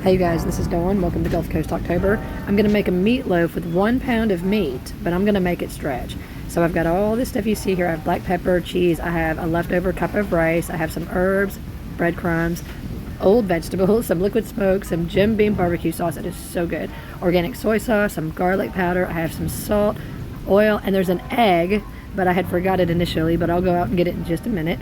Hey guys, this is Dawn. Welcome to Gulf Coast October. I'm going to make a meatloaf with 1 pound of meat, but I'm going to make it stretch. So I've got all this stuff you see here. I have black pepper, cheese, I have a leftover cup of rice, I have some herbs, breadcrumbs, old vegetables, some liquid smoke, some Jim Beam BBQ sauce. It is so good. Organic soy sauce, some garlic powder, I have some salt, oil, and there's an egg, but I had forgot it initially, but I'll go out and get it in just a minute.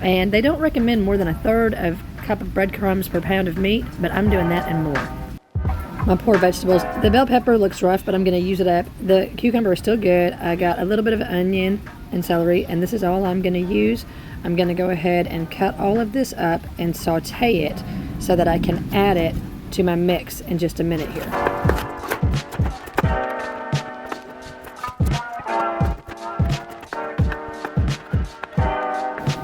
And they don't recommend more than 1/3 of a cup of breadcrumbs per pound of meat, but I'm doing that and more. My poor vegetables. The bell pepper looks rough, but I'm going to use it up. The cucumber is still good. I got a little bit of onion and celery, and this is all I'm going to use. I'm going to go ahead and cut all of this up and saute it so that I can add it to my mix in just a minute here.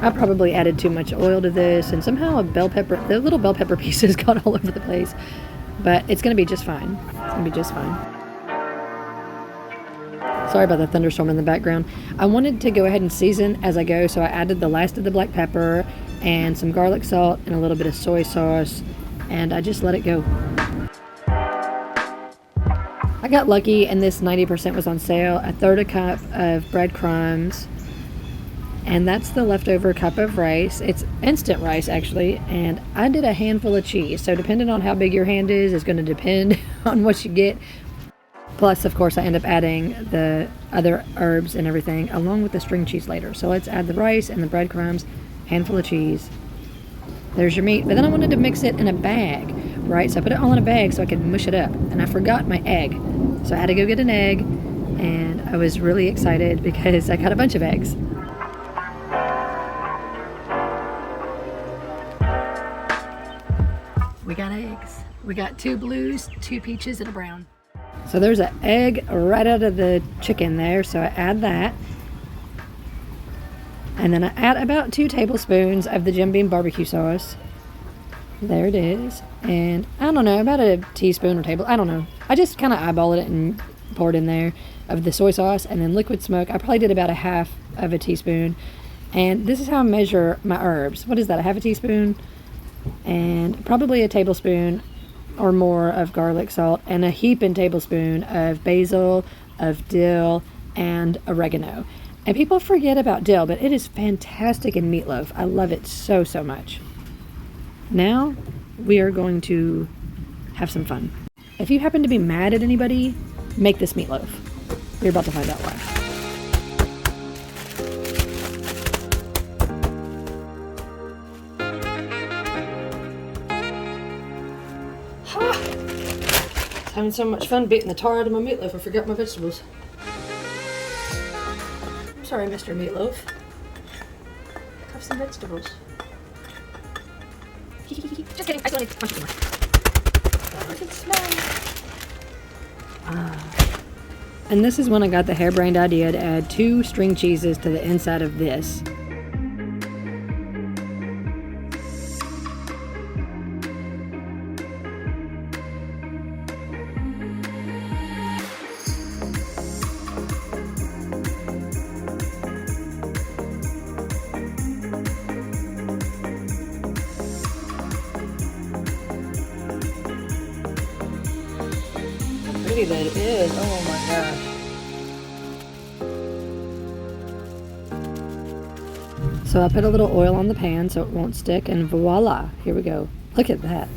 I probably added too much oil to this, and somehow the little bell pepper pieces got all over the place. But it's going to be just fine. It's going to be just fine. Sorry about the thunderstorm in the background. I wanted to go ahead and season as I go, so I added the last of the black pepper and some garlic salt and a little bit of soy sauce, and I just let it go. I got lucky, and this 90% was on sale. 1/3 a cup of breadcrumbs. And that's the leftover cup of rice. It's instant rice, actually. And I did a handful of cheese. So depending on how big your hand is going to depend on what you get. Plus, of course, I end up adding the other herbs and everything along with the string cheese later. So let's add the rice and the breadcrumbs, handful of cheese. There's your meat. But then I wanted to mix it in a bag, right? So I put it all in a bag so I could mush it up. And I forgot my egg. So I had to go get an egg. And I was really excited because I got a bunch of eggs. We got eggs. We got 2 blues, 2 peaches, and a brown. So there's an egg right out of the chicken there, so I add that. And then I add about 2 tablespoons of the Jim Beam barbecue sauce. There it is. And I don't know, about a teaspoon or table, I don't know. I just kind of eyeballed it and poured in there of the soy sauce, and then liquid smoke. I probably did about a half of a teaspoon. And this is how I measure my herbs. What is that, a half a teaspoon? And probably a tablespoon or more of garlic salt, and a heaping tablespoon of basil, of dill, and oregano. And people forget about dill, but it is fantastic in meatloaf. I love it so, so much. Now we are going to have some fun. If you happen to be mad at anybody, make this meatloaf. You're about to find out why. Having so much fun beating the tar out of my meatloaf, I forgot my vegetables. I'm sorry, Mr. Meatloaf. Have some vegetables. Just kidding, I still need to punch it more. I can smell. And this is when I got the harebrained idea to add 2 string cheeses to the inside of this. Pretty that it is. Oh my gosh. So I put a little oil on the pan so it won't stick, and voila, here we go. Look at that.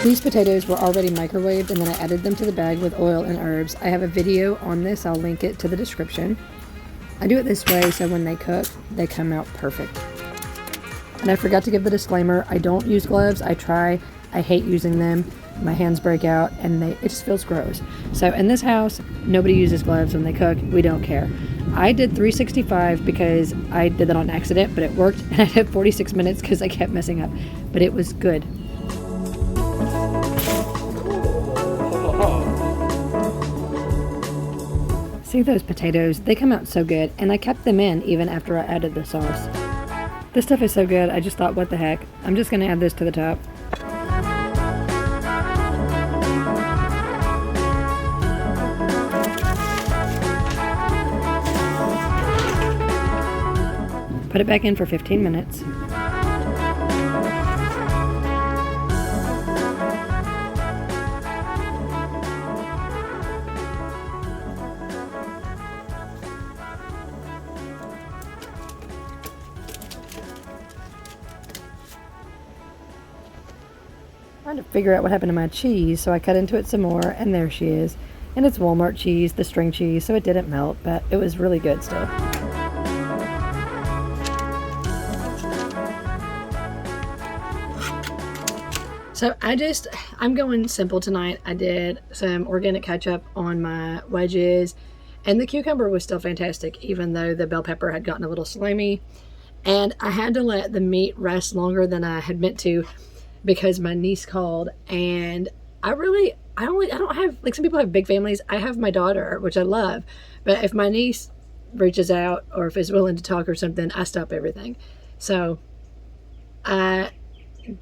These potatoes were already microwaved, and then I added them to the bag with oil and herbs. I have a video on this. I'll link it to the description. I do it this way so when they cook, they come out perfect. And I forgot to give the disclaimer, I don't use gloves. I try. I hate using them. My hands break out, and it just feels gross. So in this house, nobody uses gloves when they cook. We don't care. I did 365 because I did that on accident, but it worked. And I did 46 minutes because I kept messing up. But it was good. See those potatoes? They come out so good. And I kept them in even after I added the sauce. This stuff is so good, I just thought, what the heck. I'm just going to add this to the top. Put it back in for 15 minutes. Trying to figure out what happened to my cheese, so I cut into it some more, and there she is. And it's Walmart cheese, the string cheese, so it didn't melt, but it was really good still. So I'm going simple tonight. I did some organic ketchup on my wedges, and the cucumber was still fantastic, even though the bell pepper had gotten a little slimy. And I had to let the meat rest longer than I had meant to because my niece called, and I don't have, like, some people have big families. I have my daughter, which I love, but if my niece reaches out or if is willing to talk or something, I stop everything. So I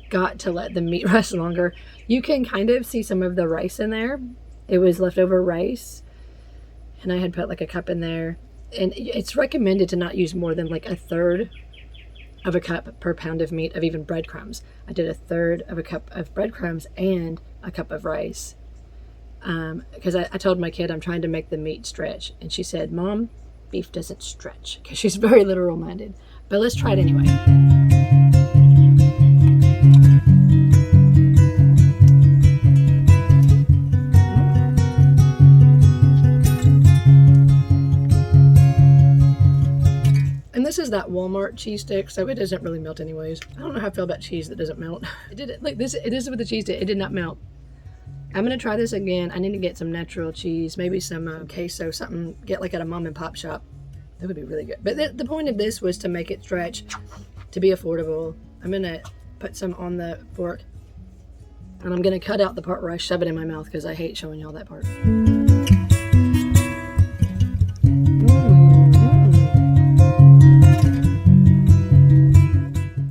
got to let the meat rest longer. You can kind of see some of the rice in there. It was leftover rice, and I had put like a cup in there, and it's recommended to not use more than like a third of a cup per pound of meat of even breadcrumbs. I did a third of a cup of breadcrumbs and a cup of rice because I told my kid I'm trying to make the meat stretch, and she said, "Mom, beef doesn't stretch," because she's very literal minded. But let's try it anyway. This is that Walmart cheese stick, so it doesn't really melt anyways. I don't know how I feel about cheese that doesn't melt. It did it like this. It is with the cheese stick. It did not melt. I'm gonna try this again. I need to get some natural cheese, maybe some queso, something. Get like at a mom and pop shop. That would be really good. But the point of this was to make it stretch, to be affordable. I'm gonna put some on the fork, and I'm gonna cut out the part where I shove it in my mouth because I hate showing y'all that part.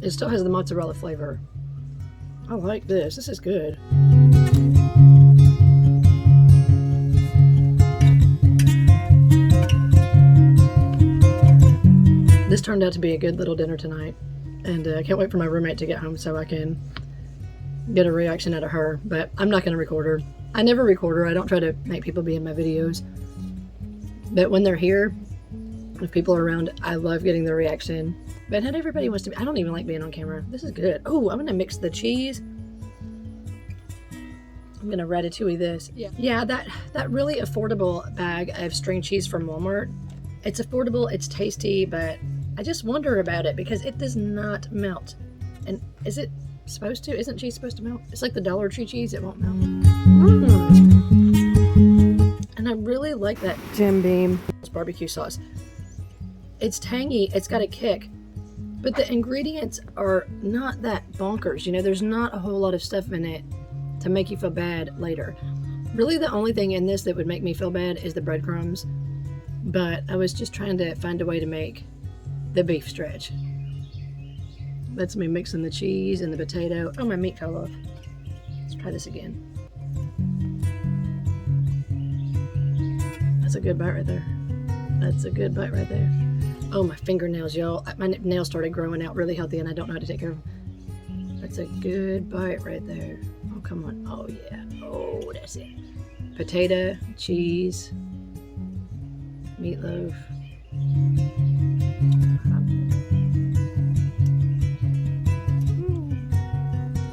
It still has the mozzarella flavor. I like this. This is good. This turned out to be a good little dinner tonight, and I can't wait for my roommate to get home so I can get a reaction out of her, but I'm not going to record her. I never record her. I don't try to make people be in my videos, but when they're here, if people are around, I love getting their reaction. But not everybody wants to be. I don't even like being on camera. This is good. Oh, I'm gonna mix the cheese. I'm gonna ratatouille this. Yeah, that really affordable bag of string cheese from Walmart. It's affordable, it's tasty, but I just wonder about it because it does not melt. And is it supposed to? Isn't cheese supposed to melt? It's like the Dollar Tree cheese, it won't melt. And I really like that Jim Beam barbecue sauce. It's tangy, it's got a kick, but the ingredients are not that bonkers. You know, there's not a whole lot of stuff in it to make you feel bad later. Really, the only thing in this that would make me feel bad is the breadcrumbs, but I was just trying to find a way to make the beef stretch. That's me mixing the cheese and the potato. Oh, my meat fell off. Let's try this again. That's a good bite right there. That's a good bite right there. Oh, my fingernails, y'all. My nails started growing out really healthy, and I don't know how to take care of them. That's a good bite right there. Oh, come on. Oh, yeah. Oh, that's it. Potato, cheese, meatloaf.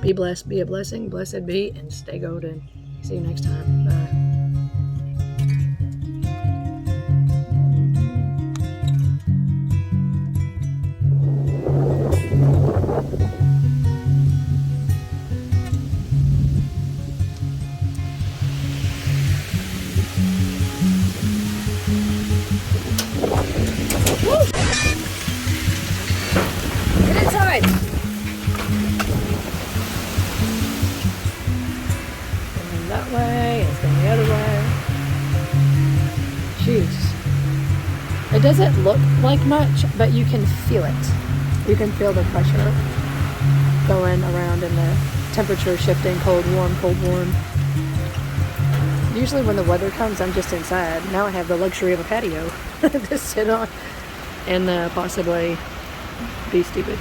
Be blessed, be a blessing, blessed be, and stay golden. See you next time. Bye. Get inside! Going that way, it's going the other way. Jeez. It doesn't look like much, but you can feel it. You can feel the pressure going around and the temperature shifting, cold, warm, cold, warm. Usually when the weather comes, I'm just inside. Now I have the luxury of a patio to sit on and possibly be stupid.